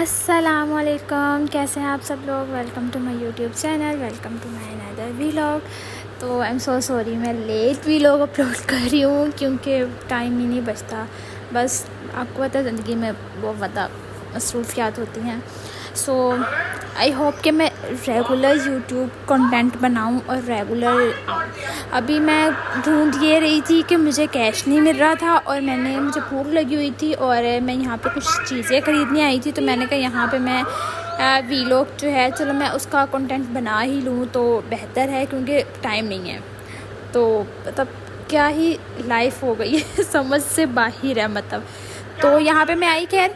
अस्सलामुअलैकुम, कैसे हैं आप सब लोग। Welcome to my YouTube channel, welcome to my another vlog. तो आई एम सो सॉरी मैं लेट वीलॉग अपलोड कर रही हूँ क्योंकि टाइम ही नहीं बचता। बस आपको पता है ज़िंदगी में बहुत ज़्यादा मसरूफियात होती हैं। सो आई होप कि मैं रेगुलर यूट्यूब कंटेंट बनाऊं और रेगुलर आऊँ। अभी मैं ढूंढ ये रही थी कि मुझे कैश नहीं मिल रहा था और मुझे भूख लगी हुई थी और मैं यहाँ पे कुछ चीज़ें ख़रीदने आई थी। तो मैंने कहा यहाँ पे मैं वीलॉग जो है चलो मैं उसका कंटेंट बना ही लूँ तो बेहतर है क्योंकि टाइम नहीं है। तो मतलब क्या ही लाइफ हो गई है समझ से बाहर है मतलब। तो यहाँ पे मैं आई, खैर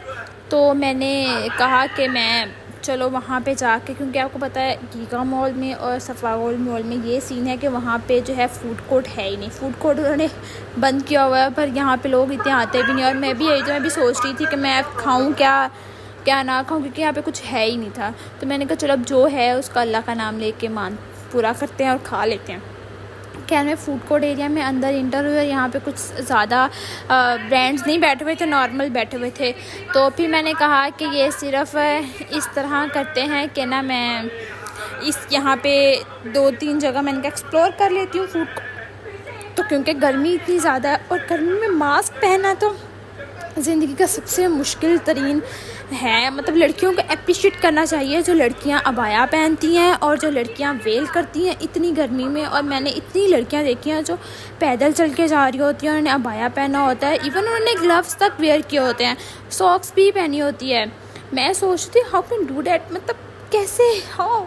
तो मैंने कहा कि मैं चलो वहाँ पे जाके, क्योंकि आपको पता है गीगा मॉल में और सफ़ागोल मॉल में ये सीन है कि वहाँ पे जो है फ़ूड कोर्ट है ही नहीं। फ़ूड कोर्ट उन्होंने बंद किया हुआ है, पर यहाँ पे लोग इतने आते भी नहीं। और मैं भी यही तो मैं भी सोच रही थी कि मैं खाऊँ क्या ना खाऊँ, क्योंकि यहाँ पे कुछ है ही नहीं था। तो मैंने कहा चलो अब जो है उसका अल्लाह का नाम लेके मान पूरा करते हैं और खा लेते हैं। खैर मैं फ़ूड कोर्ट एरिया में अंदर इंटर हुई और यहाँ पे कुछ ज़्यादा ब्रांड्स नहीं बैठे हुए थे, नॉर्मल बैठे हुए थे। तो फिर मैंने कहा कि ये सिर्फ इस तरह करते हैं कि ना मैं इस यहाँ पे 2-3 जगह मैंने कहा एक्सप्लोर कर लेती हूँ फूड। तो क्योंकि गर्मी इतनी ज़्यादा है और गर्मी में मास्क पहनना तो ज़िंदगी का सबसे मुश्किल तरीन है। मतलब लड़कियों को अप्रिशिएट करना चाहिए जो लड़कियां अबाया पहनती हैं और जो लड़कियां वेल करती हैं इतनी गर्मी में। और मैंने इतनी लड़कियां देखी हैं जो पैदल चल के जा रही होती हैं, उन्होंने अबाया पहना होता है, इवन उन्होंने ग्लव्स तक वेयर किए होते हैं, सॉक्स भी पहनी होती है। मैं सोचती हाउ कैन डू डैट, मतलब कैसे हाउ।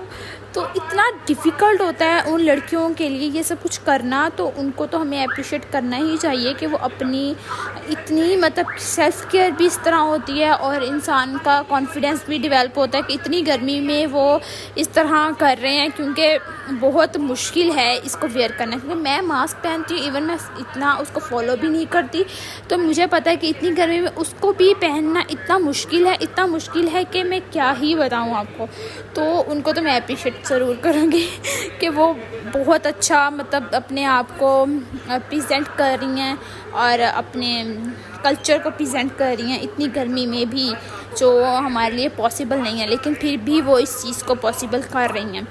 तो इतना डिफ़िकल्ट होता है उन लड़कियों के लिए ये सब कुछ करना। तो उनको तो हमें अप्रिशिएट करना ही चाहिए कि वो अपनी इतनी मतलब सेल्फ़ केयर भी इस तरह होती है और इंसान का कॉन्फिडेंस भी डेवलप होता है कि इतनी गर्मी में वो इस तरह कर रहे हैं, क्योंकि बहुत मुश्किल है इसको वेयर करना। क्योंकि मैं मास्क पहनती हूँ, इवन मैं इतना उसको फॉलो भी नहीं करती, तो मुझे पता है कि इतनी गर्मी में उसको भी पहनना इतना मुश्किल है कि मैं क्या ही बताऊँ आपको। तो उनको तो मैं अप्रिशिएट ज़रूर करूँगी कि वो बहुत अच्छा मतलब अपने आप को प्रेजेंट कर रही हैं और अपने कल्चर को प्रेजेंट कर रही हैं इतनी गर्मी में भी, जो हमारे लिए पॉसिबल नहीं है, लेकिन फिर भी वो इस चीज़ को पॉसिबल कर रही हैं।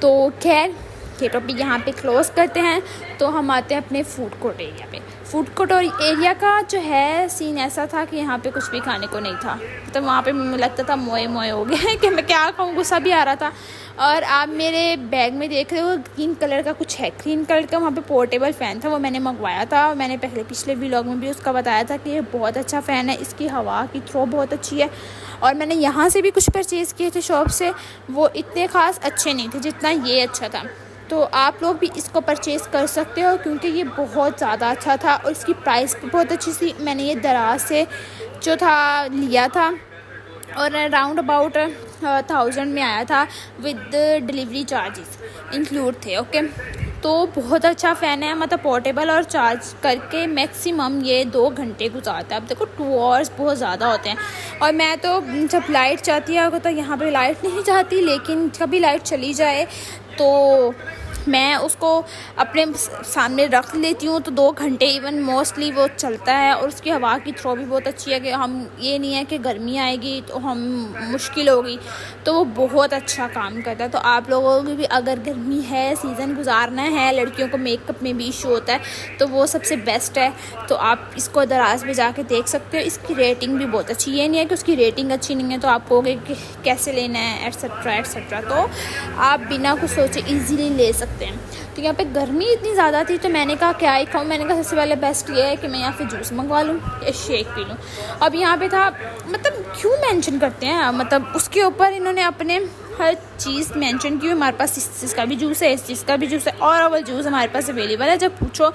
तो खैर ये टॉपिक यहाँ पे क्लोज़ करते हैं। तो हम आते हैं अपने फ़ूड कोर्ट एरिया पे। फ़ूड कोर्ट एरिया का जो है सीन ऐसा था कि यहाँ पे कुछ भी खाने को नहीं था। तो वहाँ पे मुझे लगता था मोए हो गया कि मैं क्या खाऊँ, गुस्सा भी आ रहा था। और आप मेरे बैग में देख रहे हो ग्रीन कलर का कुछ है, ग्रीन कलर का वहाँ पे पोर्टेबल फ़ैन था, वो मैंने मंगवाया था। मैंने पिछले व्लॉग में भी उसका बताया था कि ये बहुत अच्छा फ़ैन है, इसकी हवा की थ्रो बहुत अच्छी है। और मैंने यहाँ से भी कुछ परचेज़ किए थे शॉप से, वो इतने ख़ास अच्छे नहीं थे जितना ये अच्छा था। तो आप लोग भी इसको परचेज़ कर सकते हो क्योंकि ये बहुत ज़्यादा अच्छा था और इसकी प्राइस भी बहुत अच्छी थी। मैंने ये दराज से जो था लिया था और अराउंड अबाउट 1000 में आया था, विद डिलीवरी चार्जेस इंक्लूड थे। ओके, तो बहुत अच्छा फ़ैन है, मतलब पोर्टेबल और चार्ज करके मैक्सिमम ये 2 घंटे गुजारता है। अब देखो 2 आवर्स बहुत ज़्यादा होते हैं। और मैं तो जब लाइट जाती है तो यहाँ पे लाइट नहीं जाती, लेकिन कभी लाइट चली जाए तो मैं उसको अपने सामने रख लेती हूँ तो 2 घंटे इवन मोस्टली वो चलता है। और उसकी हवा की थ्रो भी बहुत अच्छी है कि हम ये नहीं है कि गर्मी आएगी तो हम मुश्किल होगी, तो वो बहुत अच्छा काम करता है। तो आप लोगों को भी अगर गर्मी है, सीज़न गुजारना है, लड़कियों को मेकअप में भी इशू होता है तो वो सबसे बेस्ट है। तो आप इसको दराज में जाके देख सकते हो। इसकी रेटिंग भी बहुत अच्छी, ये नहीं है कि उसकी रेटिंग अच्छी नहीं है तो आप कहोगे कि कैसे लेना है एट्सेट्रा। तो आप बिना कुछ सोचे ईज़िली ले सकते हैं। तो यहाँ पे गर्मी इतनी ज़्यादा थी तो मैंने कहा क्या ही खाऊँ। मैंने कहा सबसे पहले बेस्ट ये है कि मैं यहाँ से जूस मंगवा लूँ या शेक पी लूँ। अब यहाँ पे था, मतलब क्यों मेंशन करते हैं, मतलब उसके ऊपर इन्होंने अपने हर चीज़ मेंशन की। हमारे पास इस चीज़ का भी जूस है, इस चीज़ का भी जूस है, और अवल जूस हमारे पास अवेलेबल है। जब पूछो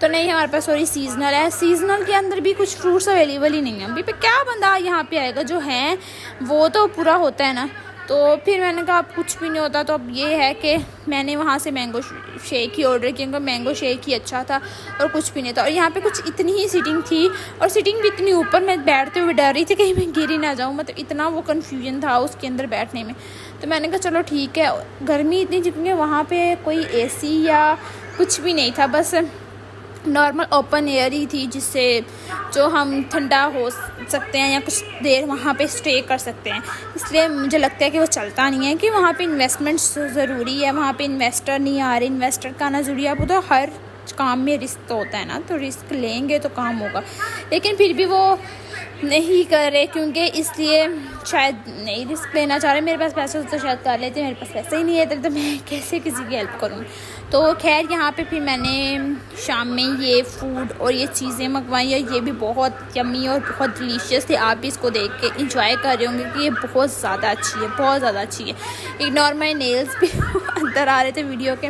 तो नहीं हमारे पास सॉरी सीजनल है, सीजनल के अंदर भी कुछ फ्रूट्स अवेलेबल ही नहीं है। अभी पे क्या बंदा यहाँ पे आएगा, जो है वो तो पूरा होता है ना। तो फिर मैंने कहा अब कुछ भी नहीं होता। तो अब ये है कि मैंने वहाँ से मैंगो शेक ही ऑर्डर किया, क्योंकि मैंगो शेक ही अच्छा था और कुछ भी नहीं था। और यहाँ पे कुछ इतनी ही सीटिंग थी और सीटिंग भी इतनी ऊपर, मैं बैठते हुए डर रही थी कहीं मैं गिर ही ना जाऊँ, मतलब इतना वो कन्फ्यूजन था उसके अंदर बैठने में। तो मैंने कहा चलो ठीक है। गर्मी इतनी, क्योंकि वहाँ पर कोई AC या कुछ भी नहीं था, बस नॉर्मल ओपन एयर ही थी, जिससे जो हम ठंडा हो सकते हैं या कुछ देर वहाँ पे स्टे कर सकते हैं। इसलिए मुझे लगता है कि वो चलता नहीं है, कि वहाँ पे इन्वेस्टमेंट ज़रूरी है, वहाँ पे इन्वेस्टर नहीं आ रहे, इन्वेस्टर का आना ज़रूरी है। अब तो हर काम में रिस्क तो होता है ना, तो रिस्क लेंगे तो काम होगा, लेकिन फिर भी वो नहीं कर रहे, क्योंकि इसलिए शायद नहीं रिस्क लेना चाह रहे। मेरे पास पैसे तो शायद कर लेते, मेरे पास पैसे ही नहीं है, तो मैं कैसे किसी की हेल्प करूँ। तो खैर यहाँ पे फिर मैंने शाम में ये फूड और ये चीज़ें मंगवाई है। ये भी बहुत यम्मी और बहुत डिलीशियस थे। आप भी इसको देख के इंजॉय कर रहे होंगे कि ये बहुत ज़्यादा अच्छी है, बहुत ज़्यादा अच्छी है। इग्नोर माई नेल्स भी अंदर आ रहे थे वीडियो के,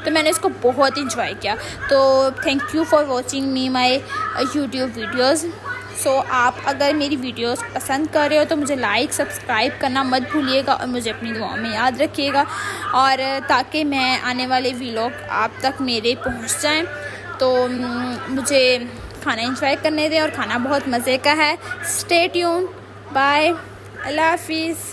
तो मैंने इसको बहुत इंजॉय किया। तो thank you for watching me my YouTube videos. So आप अगर मेरी वीडियोस पसंद कर रहे हो तो मुझे लाइक सब्सक्राइब करना मत भूलिएगा, और मुझे अपनी दुआओं में याद रखिएगा, और ताकि मैं आने वाले व्लॉग आप तक मेरे पहुंच जाएं। तो मुझे खाना एंजॉय करने दें, और खाना बहुत मज़े का है। स्टे ट्यून, बाय, अल्लाह हाफिज़।